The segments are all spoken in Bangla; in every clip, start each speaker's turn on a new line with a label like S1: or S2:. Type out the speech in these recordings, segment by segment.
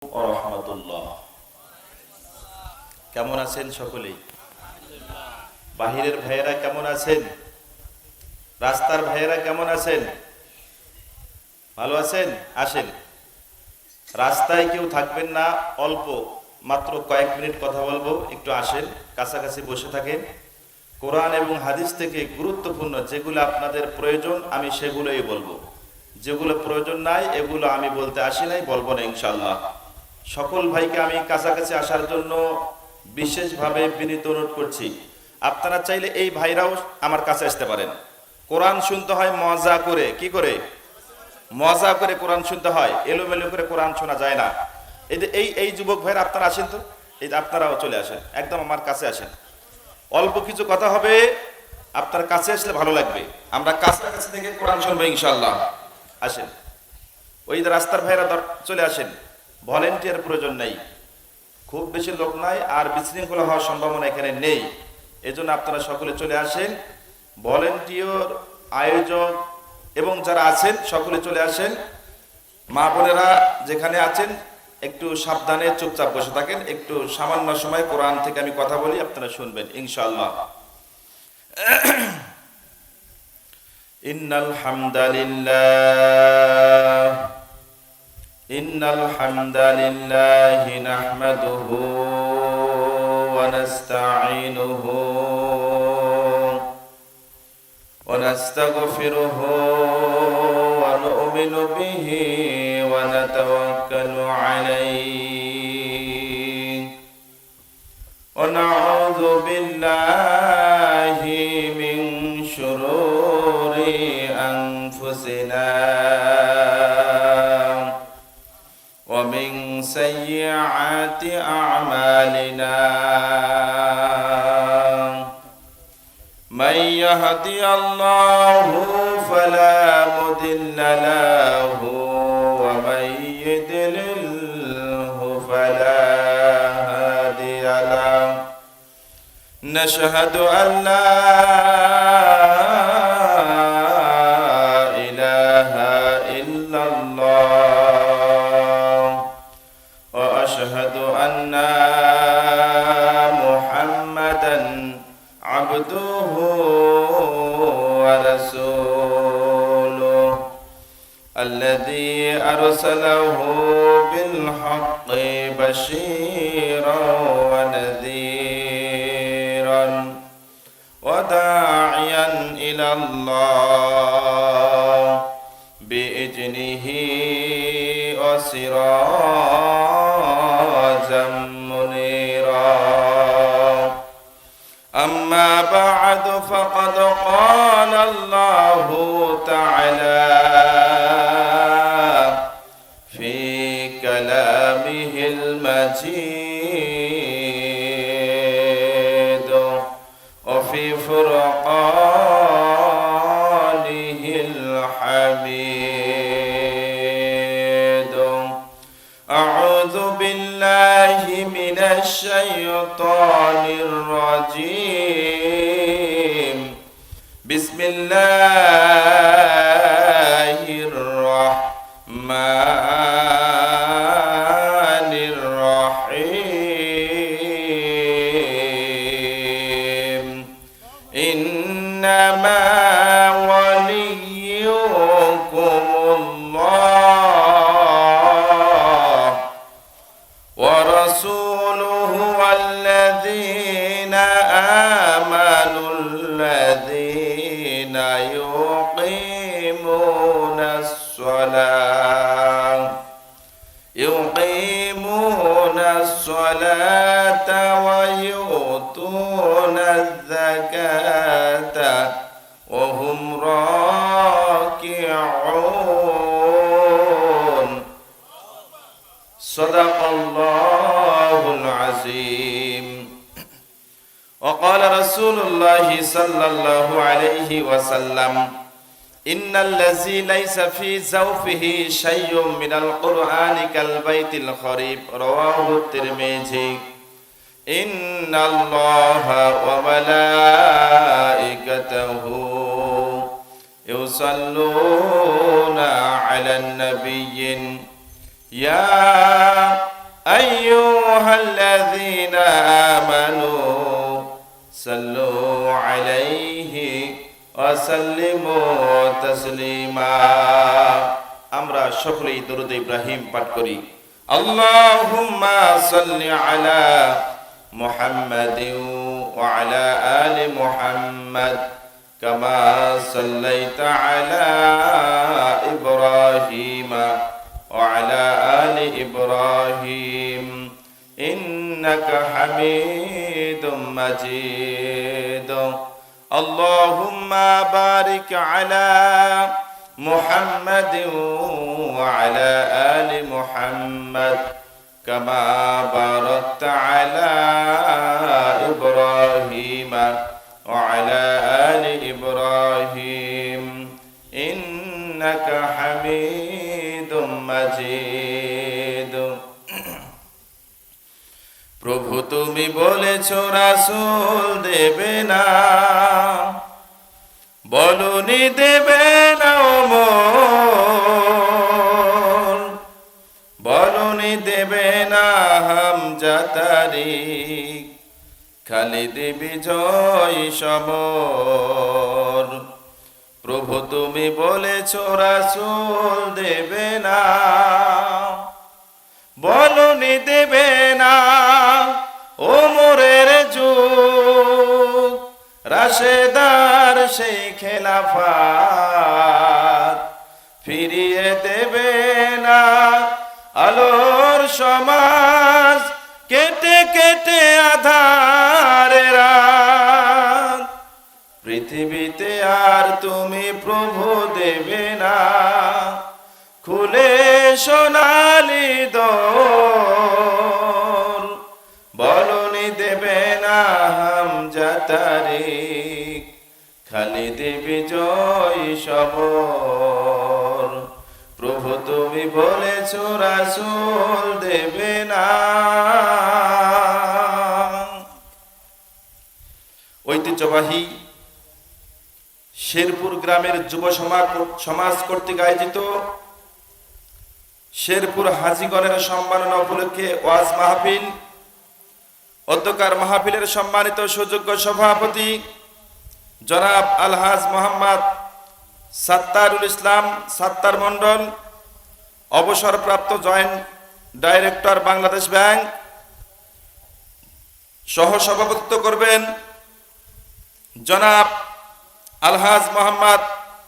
S1: রাহমাতুল্লাহ। কেমন আছেন সকলেই? বাহিরের ভাইয়েরা কেমন আছেন? রাস্তার ভাইয়েরা কেমন আছেন? ভালো আছেন? আসেন, রাস্তায় কেউ থাকবেন না, অল্প মাত্র কয়েক মিনিট কথা বলবো, একটু আসেন, কাছাকাছি বসে থাকেন। কোরআন এবং হাদিস থেকে গুরুত্বপূর্ণ যেগুলো আপনাদের প্রয়োজন আমি সেগুলোই বলবো, যেগুলো প্রয়োজন নাই এগুলো আমি বলতে আসি নাই, বলবো না ইনশাআল্লাহ। সকল ভাইকে আমি কাছাকাছি আসার জন্য বিশেষভাবে বিনীত অনুরোধ করছি। আপনারা চাইলে এই ভাইরাও আমার কাছে আসতে পারেন। কোরআন শুনতে হয় মজা করে, কি করে? মজা করে কোরআন শুনতে হয়, এলোমেলো করে কোরআন শোনা যায় না। এই যুবক ভাইরা আপনারা আসেন তো, এই আপনারাও চলে আসেন, একদম আমার কাছে আসেন। অল্প কিছু কথা হবে, আপনার কাছে আসলে ভালো লাগবে। আমরা কাছাকাছি থেকে কোরআন শুনবো ইনশাআল্লাহ। আসেন, ওই রাস্তার ভাইরা চলে আসেন। ভলেন্টিয়ার প্রয়োজন নেই, খুব বেশি লোক নাই, আর বিশৃঙ্খলা হওয়ার সম্ভাবনা এখানে নেই। এজন্য আপনারা সকলে চলে আসেন। ভলেন্টিয়ার, আয়োজক এবং যারা আছেন সকলে চলে আসেন। মা বোনেরা যেখানে আছেন একটু সাবধানে চুপচাপ বসে থাকেন, একটু সামান্য সময় কোরআন থেকে আমি কথা বলি, আপনারা শুনবেন ইনশাআল্লাহ। ইন্নাল হামদালিল্লাহি নাহমাদুহু ওয়া নাস্তাঈনুহু ওয়া নাস্তাগফিরুহু ওয়া নু'মিনু বিহি ওয়া নাতাওয়াক্কালু আলাইহি ওয়া নাউযু বিল্লাহি মিন শুরুরি আনফুসিনা ওয়া মিন সাইয়্যাতি আ'মালিনা। من يهدي الله فلا مضل له ومن يضلله فلا هادي له. نشهد أن لا إله إلا الله وأشهد أن محمدا عبده ورسوله الذي أرسله بالحق بشيرا ونذيرا وداعيا إلى الله بإذنه وسراجا منيرا. أما بعد فقد قال الله تعالى في كلامه المجيد وفي فرقانه الحميد. أعوذ بالله من الشيطان الرجيم. بسم الله الرحمن الرحيم. إنما وليكم الله ورسوله والذين آمنوا الذين يقيمون الصلاة ويؤتون الزكاة وهم راكعون. صدق الله العظيم. وقال رسول الله صلى الله عليه وسلم إن الذي ليس في زوفه شيء من القرآن كالبيت الخريب. رواه الترمذي. إن الله وملائكته يصلون على النبي يا وسلموا تسليما আমরা সকলেই দরুদ ইব্রাহিম পাঠ করি আল্লাহুম্মা সাল্লি আলা মুহাম্মাদিন ওয়া আলা আলি মুহাম্মাদ কামা সাল্লাইতা আলা ইব্রাহিম ওয়া আলা আলি ইব্রাহিম ইন্নাকা হামিদুম মাজিদ আল্লাহুম্মা বারিক আলা محمد وعلى آل محمد كما باركت على إبراهيم وعلى آل إبراهيم إنك حميد مجيد প্রভু তুমি বলেছো রাসূল দেবে না বলনি দেবে না ওমর বলনি দেবে না হামজা তারিক খালিদ বিজয় সমর প্রভু তুমি বলেছো রাসূল দেবে না বলনি দেবে না ওমরের যুগ রাশেদার সেই খেলাফত ফিরিয়ে দেবে না আলোর সমাজ কেটে কেটে আধারে রাত পৃথিবীতে আর তুমি প্রভু দেবে না খুলে সোনালি দোর বলনি দেবে না হামজা তারিক খালিদ বিজয় সমর প্রভু তুমি বলেছো রাসূল দেবে না ঐতিহ্যবাহী শেরপুর গ্রামের যুব সমাজ কর্তৃক আয়োজিত শেরপুর হাজীগণের সম্মাননা উপলক্ষে ওয়াজ মাহফিল অধ্যকার মাহফিলের সম্মানিত সুযোগ্য সভাপতি জনাব আলহাজ মোহাম্মদ সাত্তারুল ইসলাম সাত্তার মন্ডল অবসরপ্রাপ্ত জয়েন্ট ডাইরেক্টর বাংলাদেশ ব্যাংক সহ সভাপতিত্ব করবেন জনাব আলহাজ মোহাম্মদ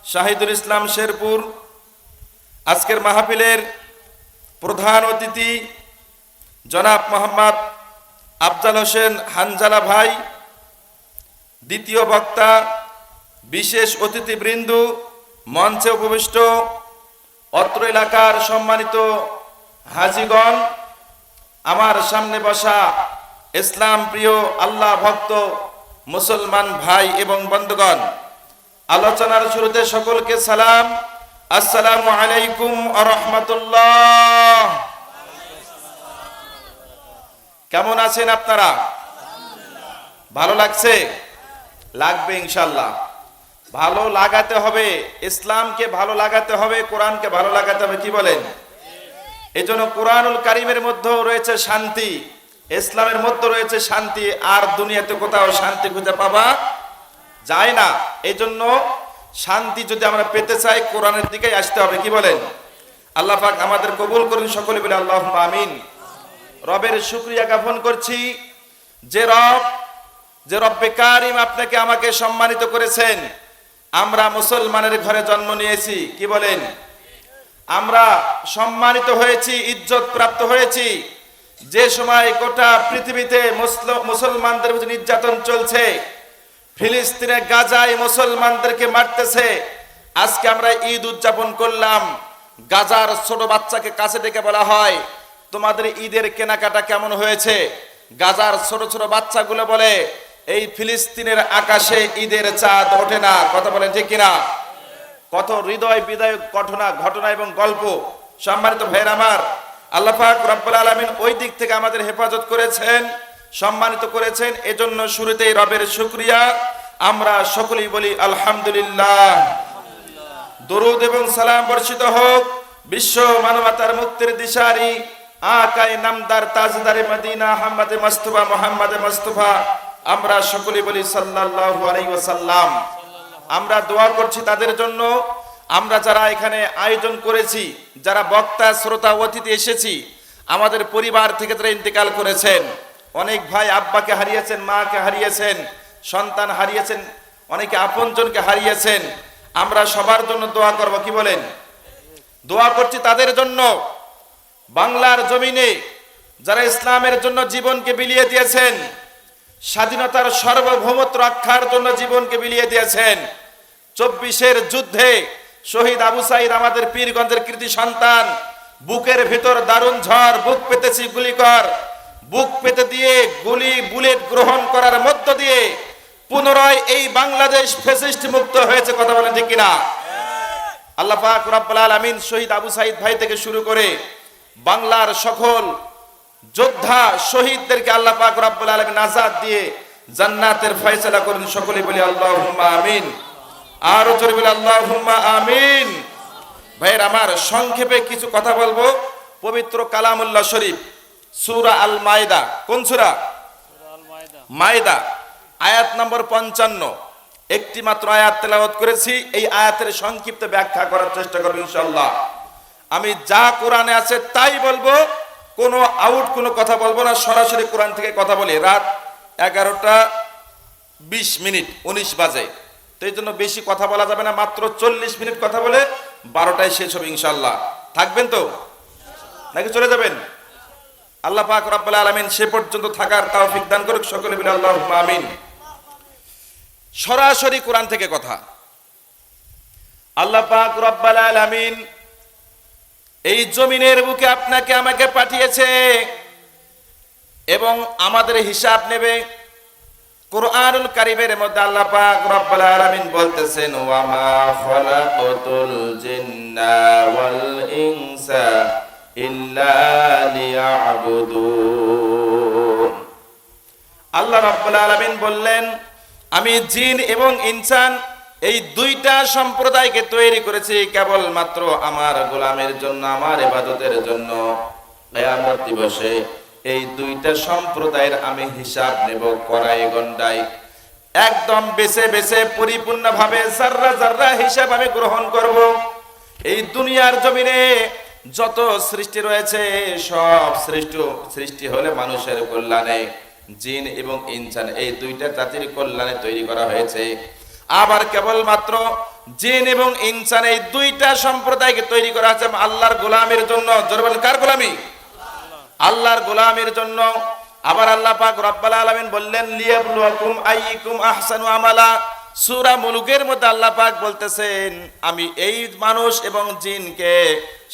S1: শাহিদুল ইসলাম শেরপুর আজকের মাহফিলের প্রধান অতিথি জনাব মোহাম্মদ আফজাল হোসেন হানজালা ভাই দ্বিতীয় বক্তা বিশেষ অতিথিবৃন্দ মঞ্চে উপবিষ্ট অত্র এলাকার সম্মানিত হাজীগণ আমার সামনে বসা ইসলাম প্রিয় আল্লাহ ভক্ত মুসলমান ভাই এবং বন্ধুগণ আলোচনার শুরুতে সকলকে সালাম আসসালামু আলাইকুম ওয়া রাহমাতুল্লাহ কেমন আছেন আপনারা ভালো লাগছে লাগবে ইনশাআল্লাহ ভালো লাগাতে হবে ইসলামকে ভালো লাগাতে হবে কোরআনকে ভালো লাগাতে হবে কি বলেন এজন্য কোরআনুল কারীমের মধ্যে রয়েছে শান্তি ইসলামের মধ্যে রয়েছে শান্তি আর দুনিয়াতে কোথাও শান্তি খুঁজে পাওয়া যায় না এজন্য শান্তি যদি আমরা পেতে চাই কোরআনের দিকেই আসতে হবে কি বলেন আল্লাহ পাক আমাদের কবুল করুন সকলে বলে আল্লাহুম্মা আমিন রবের শুকরিয়া জ্ঞাপন করছি যে রব্বে কারীম আপনাকে আমাকে সম্মানিত করেছেন আমরা মুসলমানের ঘরে জন্ম নিয়েছি কি বলেন আমরা সম্মানিত হয়েছি ইজ্জত প্রাপ্ত হয়েছি যে সময় গোটা পৃথিবীতে মুসলমানদের উপর নির্যাতন চলছে ফিলিস্তিনে গাজায় মুসলমানদেরকে মারতেছে আজকে আমরা ঈদ উদযাপন করলাম গাজার ছোট বাচ্চাকে কাছে ডেকে বলা হয় তোমাদের ঈদের কেনাকাটা কেমন হয়েছে গাজার ছোট ছোট বাচ্চাগুলো বলে এই ফিলিস্তিনের আকাশে ঈদের চাঁদ ওঠে না কথা বলেন ঠিক কিনা কত হৃদয় বিদায়ক ঘটনা এবং গল্প সম্মানিত ভাইয়ের আমার আল্লাহ পাক রব্বুল আলামিন ওই দিক থেকে আমাদের হেফাজত করেছেন সম্মানিত করেছেন এজন্য শুরুতেই রবের শুকরিয়া আমরা সকলেই বলি আলহামদুলিল্লাহ দরুদ এবং সালাম বর্ষিত হোক বিশ্ব মানবতার মুক্তির দিশারি আকায়ে নামদার তাজদারে মদিনা মুহাম্মদে মুস্তাফা আমরা সকলেই বলি সাল্লাল্লাহু আলাইহি ওয়াসাল্লাম আমরা দোয়া করছি তাদের জন্য। আমরা যারা এখানে আয়োজন করেছি, যারা বক্তা শ্রোতা অতিথি এসেছি, আমাদের পরিবার থেকে যারা ইন্তেকাল করেছেন, অনেক ভাই আব্বাকে হারিয়েছেন, মাকে হারিয়েছেন, সন্তান হারিয়েছেন, অনেকে আপনজনকে হারিয়েছেন, আমরা সবার জন্য দোয়া করব। কি বলেন? দোয়া করছি তাদের জন্য। বাংলার জমিনে যারা ইসলামের জন্য জীবনকে বিলিয়ে দিয়েছেন, স্বাধীনতার সার্বভৌমত্ব রক্ষার জন্য জীবনকে বিলিয়ে দিয়েছেন, 24-এর যুদ্ধে শহীদ আবু সাইদ আমাদের পীরগঞ্জের কৃতি সন্তান, বুকের ভিতর দারুণ ঝড়, বুক পেতেছি গুলিকর, বুক পেতে দিয়ে গুলি বুলেট গ্রহণ করার মধ্য দিয়ে পুনরায় এই বাংলাদেশ ফ্যাসিস্ট মুক্ত হয়েছে। কথা বলেন ঠিক কিনা? আল্লাহ পাক রব্বুল আলামিন শহীদ আবু সাইদ ভাই থেকে শুরু করে বাংলার সকল যোদ্ধা শহীদদেরকে আল্লাহ পাক রব্বুল আলামিন নাজাত দিয়ে জান্নাতের ফয়সালা করুন। সকলে বলি আল্লাহুম্মা আমিন। আর জোরে বলি আল্লাহুম্মা আমিন। ভাইয়ের আমার, সংক্ষেপে কিছু কথা বলবো। পবিত্র কালামুল্লাহ শরীফ, সূরা আল মায়দা। কোন সূরা? মায়দা, আয়াত নম্বর 55। একটি মাত্র আয়াত তেলাওয়াত করেছি। এই আয়াতের সংক্ষিপ্ত ব্যাখ্যা করার চেষ্টা করব ইনশাআল্লাহ। আমি যা কোরআনে আছে তাই বলবো, কোনো আউট কোনো কথা বলবো না, সরাসরি কোরআন থেকে কথা বলি। রাত 11:20, 19 বাজে, তো এই জন্য বেশি কথা বলা যাবে না। মাত্র 40 মিনিট কথা বলে 12টায় শেষ হবে ইনশাআল্লাহ। থাকবেন তো নাকি চলে যাবেন? আল্লাহ পাক রব্বুল আলামিন সে পর্যন্ত থাকার তৌফিক দান করুক। সকলে বলি আল্লাহুম্মা আমিন। সরাসরি কোরআন থেকে কথা। আল্লাহ পাক রব্বুল আলামিন এই জমিনের বুকে আপনাকে আমাকে পাঠিয়েছে এবং আমাদের হিসাব নেবে। কুরআনুল কারীমের মধ্যে আল্লাহ পাক রব্বুল আলামিন বলতেছেন, ওয়া মা খালাকাতুল জিন্না ওয়াল ইনসা ইল্লা লিয়াবুদুন। আল্লাহ রাব্বুল আলামিন বললেন, আমি জিন এবং ইনসান এই দুইটা সম্প্রদায়কে তৈরি করেছি কেবলমাত্র আমার গোলামের জন্য, আমার ইবাদতের জন্য। কিয়ামত দিবসে এই দুইটা সম্প্রদায়ের আমি হিসাব নেব কড়াই গন্ডাই, একদম বেছে বেছে পরিপূর্ণভাবে জাররা জাররা হিসাব আমি গ্রহণ করব। এই দুনিয়ার জমিনে যত সৃষ্টি রয়েছে সব সৃষ্টি হলে মানুষের কল্যাণে, জিন এবং ইনসান এই দুইটা জাতির কল্যাণে তৈরি করা হয়েছে। আবার কেবলমাত্র জিন এবং ইনসান এই দুইটা সম্প্রদায়কে তৈরি করা হয়েছে আল্লাহর গোলামের জন্য। জোরে বলেন, কার গোলামি? আল্লাহর গোলামের জন্য। আবার আল্লাহ পাক রব্বুল আলামিন বললেন, লিয়াবলুয়াকুম আইয়ুকুম আহসানু আমালা। সূরা মুলুকের মধ্যে আল্লাহ পাক বলতেছেন, আমি এই মানুষ এবং জিনকে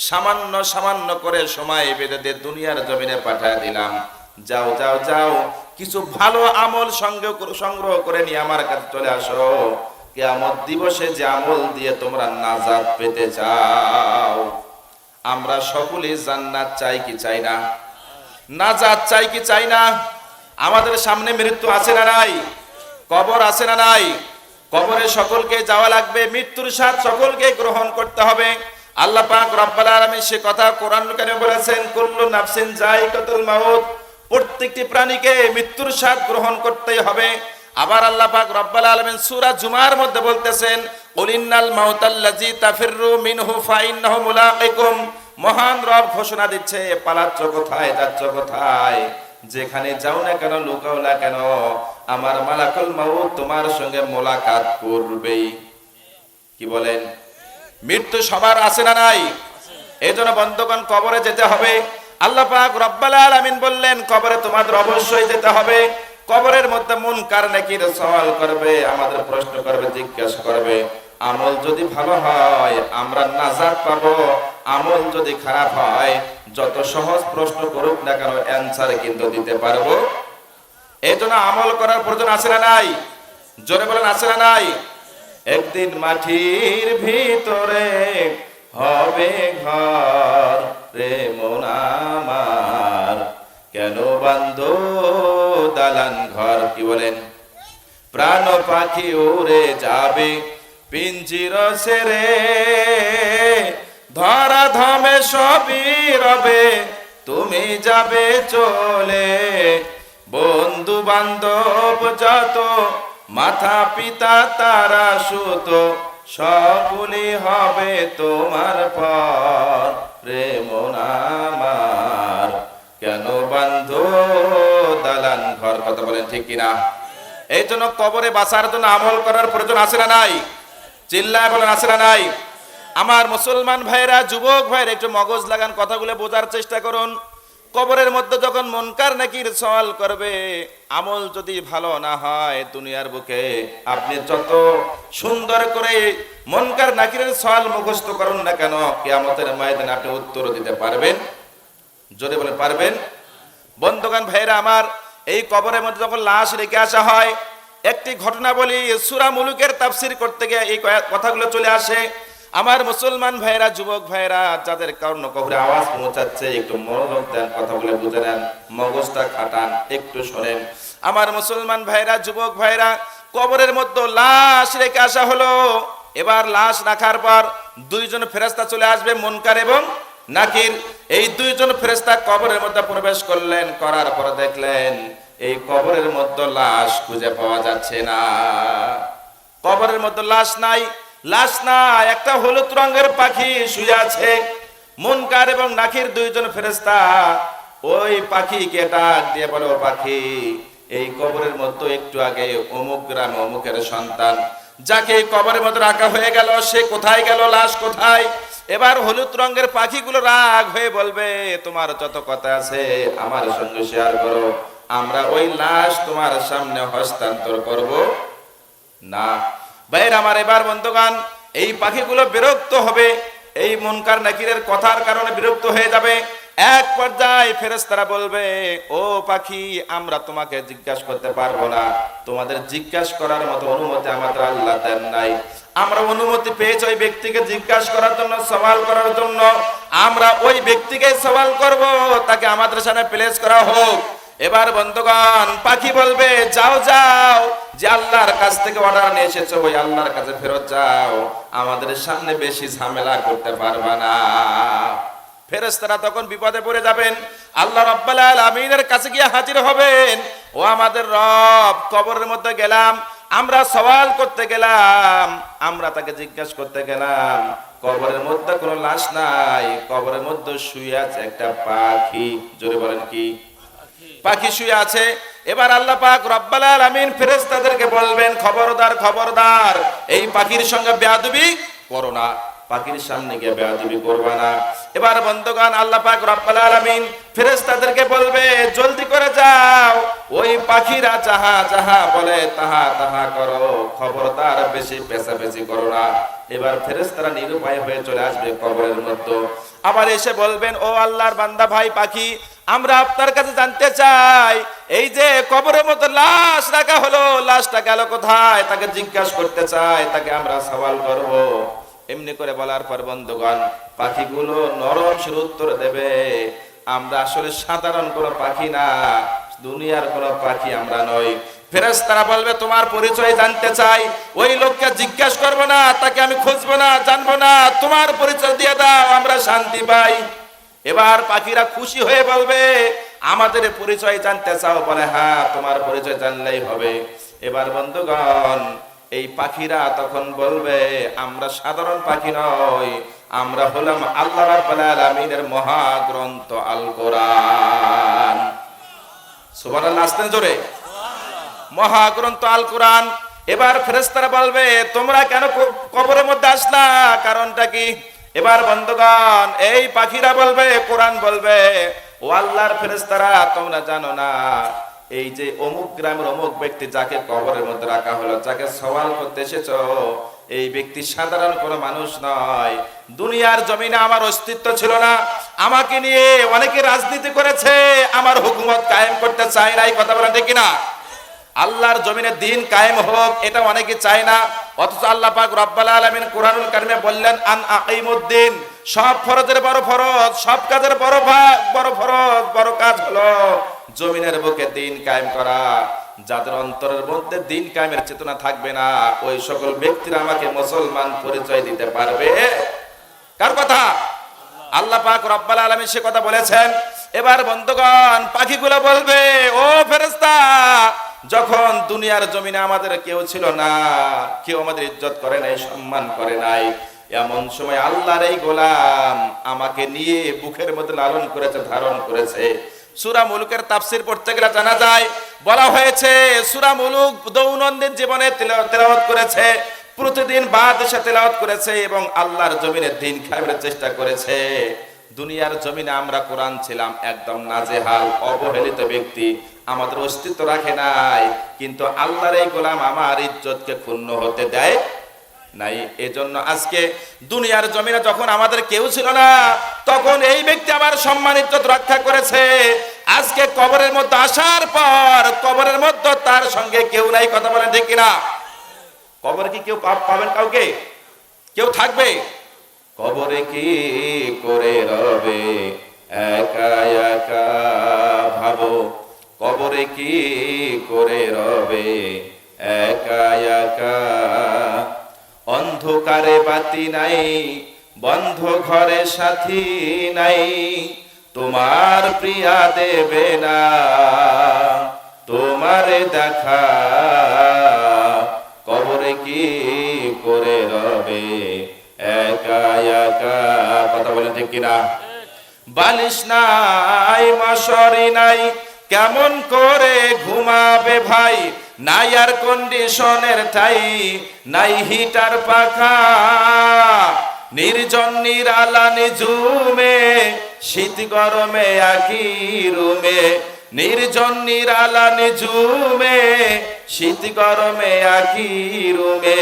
S1: সামান্য সামান্য করে সময় বেঁধে দিয়ে দুনিয়ার জমিনে পাঠিয়ে দিলাম। যাও যাও যাও, কিছু ভালো আমল সংগ্রহ করে নিয়ে আমার কাছে চলে আসো। কিয়ামত দিবসে যে আমল দিয়ে তোমরা নাজাত পেতে চাও। আমরা সকলে জান্নাত চাই কি চাই না? নাজাত চাই কি চাই না? আমাদের সামনে মৃত্যু আছে না নাই? কবর আছে না নাই? কবরে সকলকে যাওয়া লাগবে, মৃত্যুর স্বাদ সকলকে গ্রহণ করতে হবে। আল্লাহ পাক রব্বুল আলামিন সে কথা কোরআনুল কারীমে বলেছেন, কুল্লু নাফসিন যায়িকাতুল মাউত। প্রত্যেকটি প্রাণীকে মৃত্যুর স্বাদ গ্রহণ করতেই হবে। আবার আল্লাহ পাক রব্বুল আলামিন সূরা জুমার মধ্যে বলতেছেন, কুলিন্নাল মাউতাল্লাযী তাফিররু মিনহু ফাইন্নাহু মুলাকিকুম। মহান রব ঘোষণা দিচ্ছে, পালাচ্ছ কোথায়, যাচ্ছ কোথায়, যেখানে যাও না কেন, লুকাও না কেন, আমার মালাকুল মাউত তোমার সঙ্গে মোলাকাত করবেই। কি বলেন? মৃত্যু সবার আছে না নাই? এজন্য বন্ধুগণ, কবরে যেতে হবে। আল্লাহ পাক রব্বুল আলামিন বললেন, কবরে তোমাদের অবশ্যই যেতে হবে। কবরের মধ্যে মুনকার নাকির সওয়াল করবে, আমাদের প্রশ্ন করবে, জিজ্ঞাসা করবে। আমল যদি ভালো হয় আমরা নাজাত পাবো, আমল যদি খারাপ হয় যত সহজ প্রশ্ন করুক না কেন অ্যানসার কিন্তু দিতে পারবো। এজন্য আমল করার প্রয়োজন আছে না নাই? জোরে বলেন, আছে না নাই? একদিন মাটির ভিতরে হবে ঘর রে মন আমার, কেন বান্ধো দালান ঘর। কি বলেন? প্রাণ পাখি উড়ে যাবে পিঞ্জির ছেড়ে, ধরা ধামে সবই রবে, তুমি যাবে চলে। বন্ধু বান্ধব যত মাতা পিতা তারা সুত সকলই হবে তোমার পর, প্রেম আমার কেন বান্ধ দালান ঘর। কথা বলেন ঠিক কিনা? এই জন্য কবরে বাঁচার জন্য আমল করার প্রয়োজন আছে না নাই? চিল্লায় বলেন আছে না নাই? আমার মুসলমান ভাইরা, যুবক ভাইরা, একটু মগজ লাগান, কথাগুলো বোঝার চেষ্টা করুন। কবরের মধ্যে যখন মুনকার নাকির সওয়াল করবে, আমল যদি ভালো না হয়, দুনিয়ার বুকে আপনি যত সুন্দর করে মুনকার নাকিরের সওয়াল মুখস্থ করুন না কেন, কিয়ামতের ময়দানে আপনি উত্তর দিতে পারবেন? জোরে বলে পারবেন? বন্ধুগণ ভাইরা আমার, এই কবরের মধ্যে যখন লাশ রেখে আসা হয়, একটি ঘটনা বলি, সূরা মুলুকের তাফসীর করতে গিয়ে এই কথাগুলো চলে আসে। আমার মুসলমান ভাইরা, যুবক ভাইরা, যাদের কারণ কবরে আওয়াজ পৌঁছাচ্ছে, একটু মনোযোগ দেন, কথাগুলো বুঝে নেন, মগজটা খাটান, একটু শোনেন। আমার মুসলমান ভাইরা, যুবক ভাইরা, কবরের মধ্যে লাশ রেখে আসা হলো। এবার লাশ রাখার পর দুইজন ফেরেশতা চলে আসবে, মুনকার এবং নাকির। এই দুইজন ফেরেশতা কবরের মধ্যে প্রবেশ করলেন, করার পর দেখলেন এই কবরের মধ্যে লাশ খুঁজে পাওয়া যাচ্ছে না। কবরের মধ্যে লাশ নাই, লাশ না, একটা হলুদ রঙের পাখি শুয়ে আছে। মুনকার এবং নাকির দুইজন ফেরেশতা ওই পাখিকে ডাক দিয়ে বলে, ও পাখি, এই কবরের মধ্যে একটু আগে অমুক গ্রাম অমুকের সন্তান, যাকে এই কবরের মধ্যে রাখা হয়ে গেল, সে কোথায় গেল, লাশ কোথায়? এবার হলুদ রঙের পাখিগুলো রাগ হয়ে বলবে, তোমার যত কথা আছে আমার সঙ্গে শেয়ার করো, আমরা ওই লাশ তোমার সামনে হস্তান্তর করব না। ভাইয়ের আমার, এবার বন্ধুগণ, এই পাখিগুলো বিরক্ত হবে, এই মুনকার নাকিরের কথার কারণে বিরক্ত হয়ে যাবে। এক পর্যায়ে ফেরেশতারা বলবে, ও পাখি, আমরা তোমাকে জিজ্ঞাসা করতে পারবো না, তোমাদের জিজ্ঞাসা করার মতো অনুমতি আমাদের আল্লাহ দেন নাই। আমরা অনুমতি পেয়েছি ওই ব্যক্তিকে জিজ্ঞাসা করার জন্য, সওয়াল করার জন্য। আমরা ওই ব্যক্তিকে সওয়াল করব, তাকে আমাদের সামনে প্লেস করা হোক। এবার বন্ধুগণ, পাখি বলবে, যাও যাও, যে আল্লাহর কাছ থেকে অর্ডার নিয়ে এসেছো ওই আল্লাহর কাছে ফেরত যাও, আমাদের সামনে বেশি ঝামেলা করতে পারবা না। ফেরেশতারা তখন বিপদে পড়ে যাবেন, আল্লাহ রাব্বুল আলামিনের কাছে গিয়ে হাজির হবেন। ও আমাদের রব, কবরের মধ্যে গেলাম, আমরা সওয়াল করতে গেলাম, আমরা তাকে জিজ্ঞাসা করতে গেলাম, কবরের মধ্যে কোনো লাশ নাই, কবরের মধ্যে শুয়ে আছে একটা পাখি। জোরে বলেন কি? পাখি শুয়ে আছে। এবার আল্লাহ পাক রব্বুল আলামিন ফেরেশতাদেরকে বলবেন, খবরদার খবরদার, এই পাখির সঙ্গে বেয়াদবি করো না, পাখির সামনে গিয়ে বেয়াদবি করবা না। এবার বন্ধুগণ, আল্লাহ পাক রব্বুল আলামিন ফেরেশতাদেরকে বলবে, জলদি করে যাও, ওই পাখিরা যাহা যাহা বলে তাহা তাহা করো, খবরদার বেশি পেছাপেছি করো না। এবার ফেরেশতারা নিরুপায় হয়ে চলে আসবে কবরের মধ্যে। আবার এসে বলবেন, ও আল্লাহর বান্দা ভাই পাখি, আমরা আপনার কাছে জানতে চাই, এই যে কবরের মধ্যে লাশ রাখা হলো, লাশটা গেল কোথায়, তাকে জিজ্ঞাসা করতে চাই, তাকে আমরা সওয়াল করব। এমনি করে বলার পর বন্ধুগণ, পাখিগুলো নরম সুরে উত্তর দেবে, আমরা আসলে সাধারণ কোনো পাখি না, দুনিয়ার কোনো পাখি আমরা নই। ফেরেশতারা বলবে, তোমার পরিচয় জানতে চাই, ওই লোককে জিজ্ঞাসা করবো না, তাকে আমি খুঁজবো না, জানবো না, তোমার পরিচয় দিয়ে দাও, আমরা শান্তি পাই। এবার পাখিরা খুশি হয়ে বলবে, আমাদের পরিচয় জানতে চাও? বলে, হ্যাঁ, তোমার পরিচয় জানলেই হবে। এবার বন্ধুগণ, এই পাখিরা তখন বলবে, আমরা সাধারণ পাখি নই, আমরা হলাম আল্লাহ রাব্বুল আলামিনের মহাগ্রন্থ আল কোরআন। সুবহানাল্লাহ, আসতে জোরে, মহাগ্রন্থ আল কোরআন। এবার ফেরেশতারা বলবে, তোমরা কেন কবরের মধ্যে আসলা, কারণটা কি? এবার বন্ধুগণ, এই পাখিরা বলবে, কোরআন বলবে, ও আল্লাহর ফেরেশতারা, তোমরা জানো না, এই যে অমুক গ্রামের অমুক ব্যক্তি যাকে কবরের মধ্যে রাখা হলো, যাকে সওয়াল করতে এসেছো, এই ব্যক্তি সাধারণ কোনো মানুষ নয়। দুনিয়ার জমিনে আমার অস্তিত্ব ছিল না, আমাকে নিয়ে অনেকে রাজনীতি করেছে, আমার হুকুমত কায়েম করতে চায় না। এই কথা বলেন ঠিক কিনা? আল্লাহর জমিনে দিন কায়েম হোক, এটা অনেকে চায় না, অথচ আল্লাহ পাক রব্বুল আলামিন কুরআনুল কারীমে বললেন, আন আকিমুদ্দিন, সব ফরজের বড় ফরজ, সব কাজের বড় ভাগ, বড় ফরজ, বড় কাজ হলো জমিনের বুকে দিন কায়েম করা। যাদের অন্তরের মধ্যে দিন কায়েমের চেতনা থাকবে না, ওই সকল ব্যক্তিরা আমাকে মুসলমান পরিচয় দিতে পারবে? কার কথা? আল্লাহ পাক রব্বুল আলামিন সে কথা বলেছেন। এবার বন্ধুগণ, পাখিগুলো বলবে, ও ফেরেশতা, যখন দুনিয়ার জমিনে আমাদের কেউ ছিল না, কেউ আমাদের ইজ্জত করে নাই, সম্মান করে নাই, এমন সময় আল্লাহর এই গোলাম আমাকে নিয়ে বুকের মধ্যে লালন করেছে, ধারণ করেছে। সূরা মুলুকের তাফসীর পড়তে গেলে জানা যায়, বলা হয়েছে সূরা মুলুক দৈনন্দিন জীবনে তেলাওয়াত করেছে, প্রতিদিন বাদশা তেলাওয়াত করেছে এবং আল্লাহর জমিনে দ্বীন কায়েমের চেষ্টা করেছে। দুনিয়ার জমিনে আমরা কোরআন ছিলাম একদম নাজেহাল, অবহেলিত ব্যক্তি, আমাদের অস্তিত্ব রাখে নাই, কিন্তু আল্লাহর এই গোলাম আমার ইজ্জতকে ক্ষুণ্ণ হতে দেয় নাই। এজন্য আজকে দুনিয়ার জমিনে যখন আমাদের কেউ ছিল না, তখন এই ব্যক্তি আমার সম্মান ইজ্জত রক্ষা করেছে। আজকে কবরের মধ্যে আসার পর কবরের মধ্যে তার সঙ্গে কেউ নাই, কথা বলেন ঠিক কিনা? কবরে কি কেউ পাবেন? কাউকে কেউ থাকবে? কবরে কি করে রবে একা একা, ভাবো কবরে কি করে রবে একা একা। অন্ধকারে বাতি নাই, বন্ধ ঘরে সাথী নাই, তোমার প্রিয়া দেবে না তোমারে দেখা, কবরে কি করে রবে একা একা, কথা বলেন ঠিক কিনা? বালিশ নাই, মশারি নাই, কেমন করে ঘুমাবে ভাই, নাই এয়ার কন্ডিশনের ঠাই, নাই হিটার পাখা, নির্জন নিরালা নিজুমে, শীত গরমে একই রুমে, নির্জন নিরালা নিজুমে, শীত গরমে একই রুমে,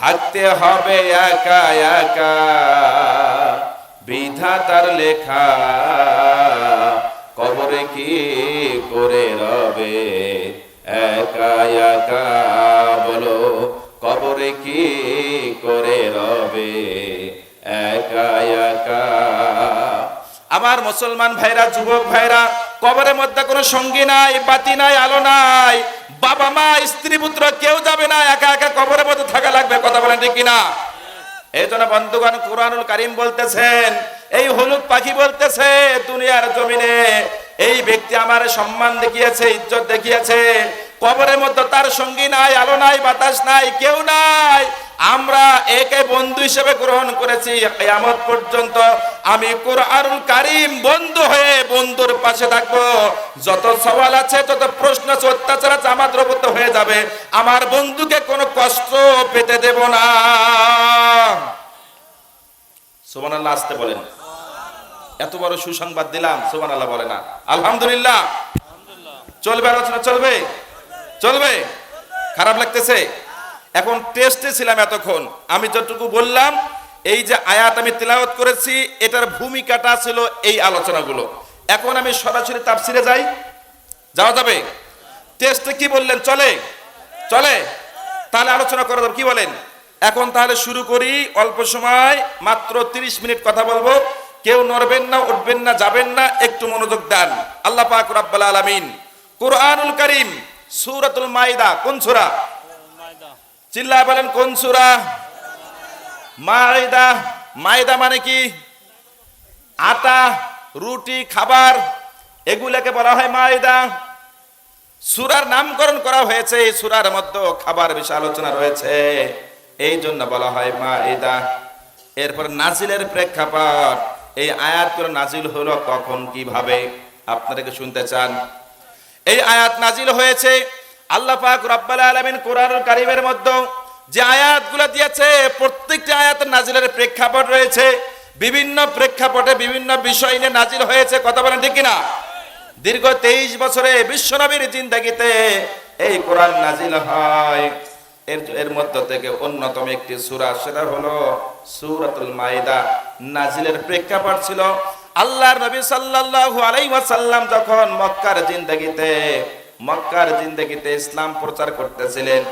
S1: থাকতে হবে একা একা, বিধাতার লেখা, কবরে কি করে রবে একা একা, বলো কবরে কি করে রবে একা একা। আমার মুসলমান ভাইরা, যুবক ভাইরা, কবরের মধ্যে কোনো সঙ্গী নাই, বাতি নাই, আলো নাই, বাবা মা স্ত্রী পুত্র কেউ যাবে না, একা একা কবরের মধ্যে থাকা লাগবে, কথা বলেন ঠিক কিনা? এই জন্য বন্ধুগণ, কুরআনুল কারীম বলতেছেন, এই হলুদ পাখি বলতেছে দুনিয়ার জমিনে এই ব্যক্তি আমার সম্মান দেখিয়েছে, ইজ্জত দেখিয়েছে, কবরের মধ্যে তার সঙ্গী নাই, আলো নাই, বাতাস নাই, কেউ নাই, আমরা একে বন্ধু হিসেবে গ্রহণ করেছি। কিয়ামত পর্যন্ত আমি কুরআনুল কারীম বন্ধু হয়ে বন্ধুর পাশে থাকবো। যত সওয়াল আছে, যত প্রশ্ন আছে, অত্যাচার আছে, আমাদের উপর হয়ে যাবে, আমার বন্ধুকে কোনো কষ্ট পেতে দেব না। সুবহানাল্লাহ, আসতে বলেন। এত বড় সুসংবাদ দিলাম, সুবহানাল্লাহ বলে না? আলহামদুলিল্লাহ। চলবে আলোচনা? চলবে, চলবে। খারাপ লাগতেছে? এখন টেস্টে ছিলাম এতক্ষণ, আমি যতটুকু বললাম, এই যে আয়াত আমি তেলাওয়াত করেছি, এটার ভূমিকাটা ছিল এই আলোচনাগুলো। এখন আমি সরাসরি তাফসিরে যাই, যাওয়া যাবে? টেস্টে কি বললেন? চলে? চলে? তাহলে আলোচনা করা যাবে, কি বলেন? এখন তাহলে শুরু করি। অল্প সময়, মাত্র 30 মিনিট কথা বলবো। কেউ নড়বেন না, উঠবেন না, যাবেন না, একটু মনোযোগ দেন। আল্লাহ পাক রব্বুল আলামিন কুরআনুল কারীম সূরাতুল মাইদা, কোন সূরা? চিল্লায় বলেন, কোন সূরা? মাইদা। মাইদা মানে কি? আটা, রুটি, খাবার, এগুলাকে বলা হয় মাইদা। সূরার নামকরণ করা হয়েছে, এই সূরার মধ্যে খাবার বিষয়ে আলোচনা রয়েছে, এই জন্য বলা হয় মাইদা। এরপর নাজিলের প্রেক্ষাপট, এই আয়াতগুলো নাজিল হলো কখন, কিভাবে, আপনারা কি শুনতে চান? এই আয়াত নাজিল হয়েছে, আল্লাহ পাক রব্বুল আলামিন কুরআনুল কারীমের মধ্যে যে আয়াতগুলো দিয়েছে, প্রত্যেকটি আয়াতের নাজিলের প্রেক্ষাপট রয়েছে, বিভিন্ন প্রেক্ষাপটে বিভিন্ন বিষয় নিয়ে নাজিল হয়েছে, কথা বলেন ঠিক কিনা? দীর্ঘ 23 বছরে বিশ্বনবীর জিন্দেগিতে এই কোরআন নাজিল হয়। এর মধ্যে থেকে অন্যতম একটি সূরা, সেটা হলো সূরাতুল মাইদা। নাজিলের প্রেক্ষাপট ছিল, আল্লাহর নবী সাল্লাল্লাহু আলাইহি ওয়াসাল্লাম যখন মক্কার জিন্দেগিতে ইসলাম প্রচার করতেছিলেন,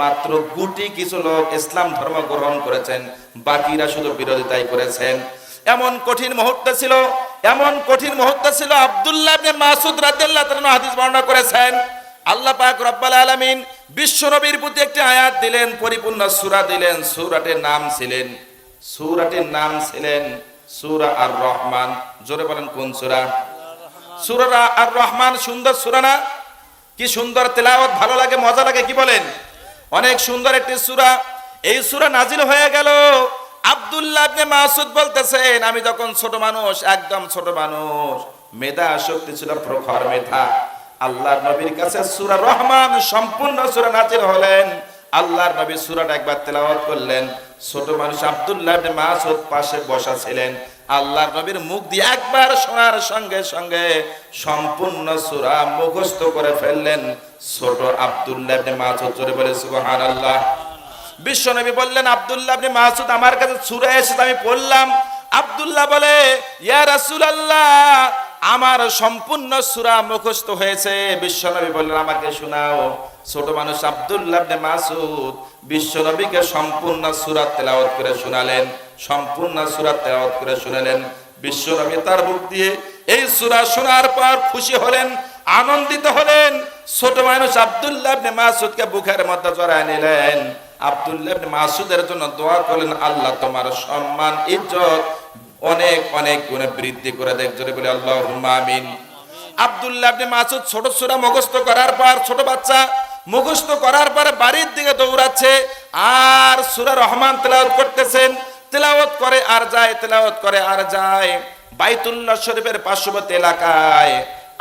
S1: মাত্র গুটি কিছু লোক ইসলাম ধর্ম গ্রহণ করেছেন, বাকিরা শুধু বিরোধিতাই করেছেন। এমন কঠিন মুহূর্ত ছিল, আব্দুল্লাহ ইবনে মাসউদ রাদিয়াল্লাহু তাআলা হাদিস বর্ণনা করেছেন, আল্লাহ পাক রব্বুল আলামিন বিশ্ব নবীর প্রতি একটি আয়াত দিলেন, পরিপূর্ণ সূরা দিলেন। সূরাটির নাম ছিলেন সূরা আর রহমান। জোরে বলেন, কোন সূরা? সূরা আর রহমান। সুন্দর সূরা না? কি সুন্দর তেলাওয়াত, ভালো লাগে, মজা লাগে, কি বলেন? অনেক সুন্দর একটি সূরা। এই সূরা নাজিল হয়ে গেল। আব্দুল্লাহ ইবনে মাসউদ বলতেছেন, আমি যখন ছোট মানুষ, একদম ছোট মানুষ, মেধা শক্তি ছিল প্রখর মেধা, আল্লাহর নবীর কাছে সূরা রহমান সম্পূর্ণ সূরা নাজিল হলেন। আল্লাহর নবী সূরাটা একবার তেলাওয়াত করলেন। ছোট মানুষ আব্দুল্লাহ ইবনে মাসউদ পাশে বসা ছিলেন। আল্লাহর নবীর মুখ দিয়ে একবার শোনার সঙ্গে সঙ্গে সম্পূর্ণ সূরা মুখস্থ করে ফেললেন ছোট আব্দুল্লাহ ইবনে মাসউদ। জোরে বলে সুবহানাল্লাহ। বিশ্বনবী বললেন, আব্দুল্লাহ ইবনে মাসউদ আমার কাছে সূরা এসেছে, আমি পড়লাম। আব্দুল্লাহ বলে, ইয়া রাসূলুল্লাহ, আমার সম্পূর্ণ সূরা মুখস্থ হয়েছে। বিশ্বনবী বললেন, আমাকে শোনাও। ছোট মানুষ আব্দুল্লাহ ইবনে মাসউদ বিশ্বনবীকে সম্পূর্ণ সূরা তেলাওয়াত করে শোনালেন, সম্পূর্ণ সূরা তেলাওয়াত করে শোনালেন। বিশ্বনবী তার মুখ দিয়ে এই সূরা শোনার পর খুশি হলেন, আনন্দিত হলেন। ছোট মানুষ আব্দুল্লাহ ইবনে মাসউদকে বুকের মধ্যে জড়ায় নিলেন। আব্দুল্লাহ ইবনে মাসউদের জন্য দোয়া করলেন, আল্লাহ তোমার সম্মান ইজ্জত অনেক অনেক গুণে বৃদ্ধি করে দেখ। জোরে বলে আল্লাহুম্মা আমিন। আব্দুল্লাহ ইবনে মাসউদ ছোট সূরা মুখস্থ করার পর, ছোট বাচ্চা মুখস্থ করার পরে বাড়ির দিকে দৌড়াচ্ছে আর সূরা রহমান তেলাওয়াত করতেছেন। তেলাওয়াত করে আর যায়, তেলাওয়াত করে আর যায়। বাইতুল্লাহ শরীফের পার্শ্ববর্তী এলাকায়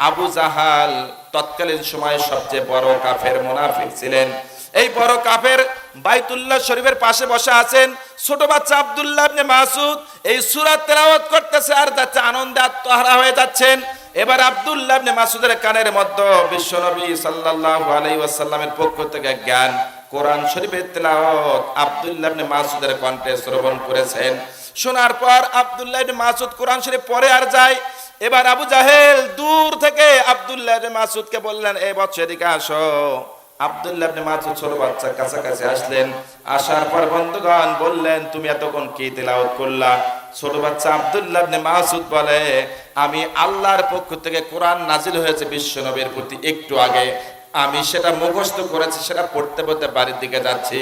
S1: আবু জাহাল তৎকালীন সময়ে সবচেয়ে বড় কাফের মুনাফিক ছিলেন। এই বড় কাফের বাইতুল্লাহ শরীফের পাশে বসে আছেন। ছোট বাচ্চা আব্দুল্লাহ ইবনে মাসউদ এই সূরা তেলাওয়াত করতেছে আর যাচ্ছে, আনন্দে আত্মহারা হয়ে যাচ্ছেন। এবার আব্দুল্লাহ ইবনে মাসউদের কানের মধ্যে বিশ্বনবী সাল্লাল্লাহু আলাইহি ওয়াসাল্লামের পক্ষ থেকে জ্ঞান কোরআন শরীফের তেলাওয়াত আব্দুল্লাহ ইবনে মাসউদের কণ্ঠে শ্রবণ করেছেন। শোনার পর আব্দুল্লাহ ইবনে মাসউদ কোরআন শরীফ পড়ে আর যায়। এবার আবু জাহেল দূর থেকে আব্দুল্লাহ ইবনে মাসউদকে বললেন, এই বৎস এদিকে আসো। আব্দুল্লাহ ইবনে মাসউদ ছোট বাচ্চার কাছাকাছি আসলেন। আসার পর বন্ধুগণ বললেন, তুমি এতক্ষণ কি তেলাওয়াত করলা? ছোট বাচ্চা আব্দুল্লাহ ইবনে মাসউদ বলে, আমি আল্লাহর পক্ষ থেকে কোরআন নাজিল হয়েছে বিশ্বনবীর প্রতি একটু আগে, আমি সেটা মুখস্থ করেছি, সেটা পড়তে পড়তে বাড়ির দিকে যাচ্ছি।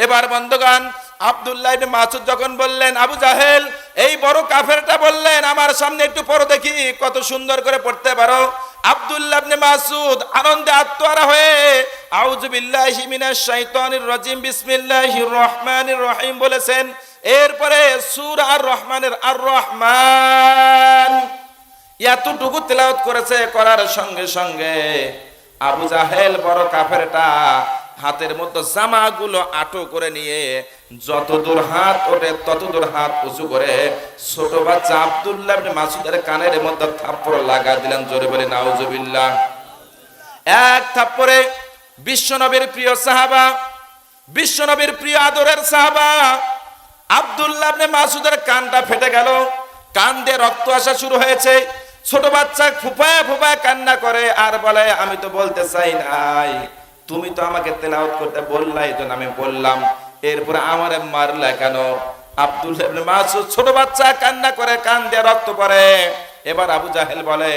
S1: এবার বন্ধুগণ আব্দুল্লাহ ইবনে মাসউদ যখন বললেন, আবু জাহেল এই বড় কাফেরটা বললেন, আমার সামনে একটু পড়ো দেখি কত সুন্দর করে পড়তে পারো। আব্দুল্লাহ ইবনে মাসউদ আনন্দে আত্মহারা হয়ে আউযু বিল্লাহি মিনাশ শাইতানির রাজিম বিসমিল্লাহির রহমানির রহিম বলেছেন। এরপরে সূরা আর রহমানের আর রহমান এতটুকু তেলাওয়াত করেছে। করার সঙ্গে সঙ্গে আবু জাহেল বড় কাফেরটা হাতের মধ্যে জামাগুলো আটো করে নিয়ে যতদূর হাত ওঠে ততদূর হাত উঁচু করে ছোট বাচ্চা আব্দুল্লাহ ইবনে মাসউদের কানের মধ্যে থাপ্পড় লাগা দিলেন। জোরে বলে নাউজুবিল্লাহ। এক থাপ্পড়ে বিশ্বনবীর প্রিয় সাহাবা, বিশ্বনবীর প্রিয় আদরের সাহাবা আব্দুল্লাহ ইবনে মাসউদের কানটা ফেটে গেল, কান দিয়ে রক্ত আসা শুরু হয়েছে। ছোট বাচ্চা ফুপায় ফুপায় কান্না করে আর বলে, আমি তো বলতে চাই নাই, তুমি তো আমাকে তেলাওয়াত করতে বললাই, তো আমি বললাম, এরপরে আমারে মারলা কেন? আব্দুল্লাহ ইবনে মাসউদ ছোট বাচ্চা কান্না করে, কান দিয়ে রক্ত পড়ে। এবার আবু জাহেল বলে,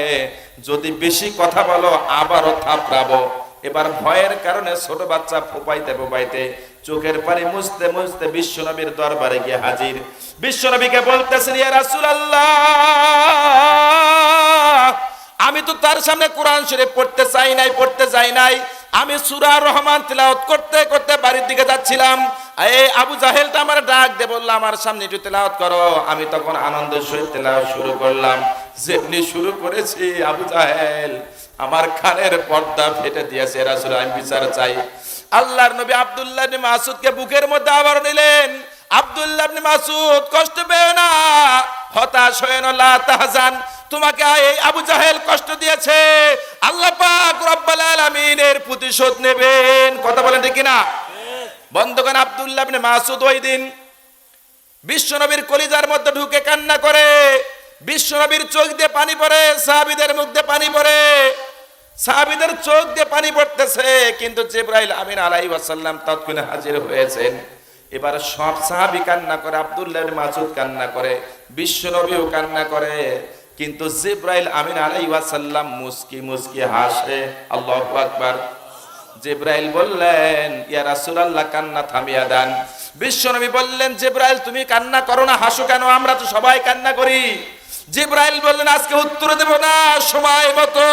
S1: যদি বেশি কথা বলো আবারও থাপড়াবো। এবার ভয়ের কারণে ছোট বাচ্চা ফুপাইতে ফুপাইতে চোখের পানি মুছতে মুছতে বিশ্বনবীর দরবারে গিয়ে হাজির। বিশ্বনবীকে বলতেছেন, ইয়া রাসূলুল্লাহ, আমি তো তার সামনে কোরআন শরীফ পড়তে চাই নাই, আমি সূরা রহমান তেলাওয়াত করতে করতে বাড়ির দিকে যাচ্ছিলাম। এই আবু জাহেলটা আমার ডাক দিয়ে বলল, আমার সামনে একটু তেলাওয়াত করো। আমি তখন আনন্দের সহিত তেলাওয়াত শুরু করলাম। যেমনি শুরু করেছি, আবু জাহেল আমার কানের পর্দা ফেটে দিয়েছে। রাসূল, আমি বিচার চাই। আল্লাহর নবী আব্দুল্লাহ ইবনে মাসউদকে বুকের মধ্যে আবার নিলেন। আব্দুল্লাহ ইবনে মাসউদ, কষ্ট পেও না, হতাশ হয়ো না, লা তাহজান, তোমাকে এই আবু জাহেল কষ্ট দিয়েছে, আল্লাহ পাক রব্বুল আলামিন এর প্রতিশোধ নেবেন। কথা বলেন ঠিক কিনা? বন্ধুগণ, আব্দুল্লাহ ইবনে মাসউদ ওই দিন বিশ্বনবীর কলিজার মধ্যে ঢুকে কান্না করে। বিশ্বনবীর চোখ দিয়ে পানি পড়ে, সাহাবীদের মুখ দিয়ে পানি পড়ে, সাহাবীদের চোখ দিয়ে পানি পড়তেছে। কিন্তু জিবরাইল আমিন আলাইহিস সালাম তৎক্ষণাৎ হাজির হয়েছেন। এবার সব সাহাবী কান্না করে, আব্দুল্লাহ ইবনে মাসউদ কান্না করে, বিশ্বনবীও কান্না করে, কিন্তু জিবরাইল আমিন আলাইহিস সালাম মুস্কি মুস্কি হাসে। আল্লাহু আকবার। জিবরাইল বললেন, ইয়া রাসূলুল্লাহ, কান্না থামিয়ে দেন। বিশ্বনবী বললেন, জিবরাইল তুমি কান্না করো না, হাসো কেন? আমরা তো সবাই কান্না করি। জিবরাইল বললেন, আজকে উত্তর দেব না, সময় মতো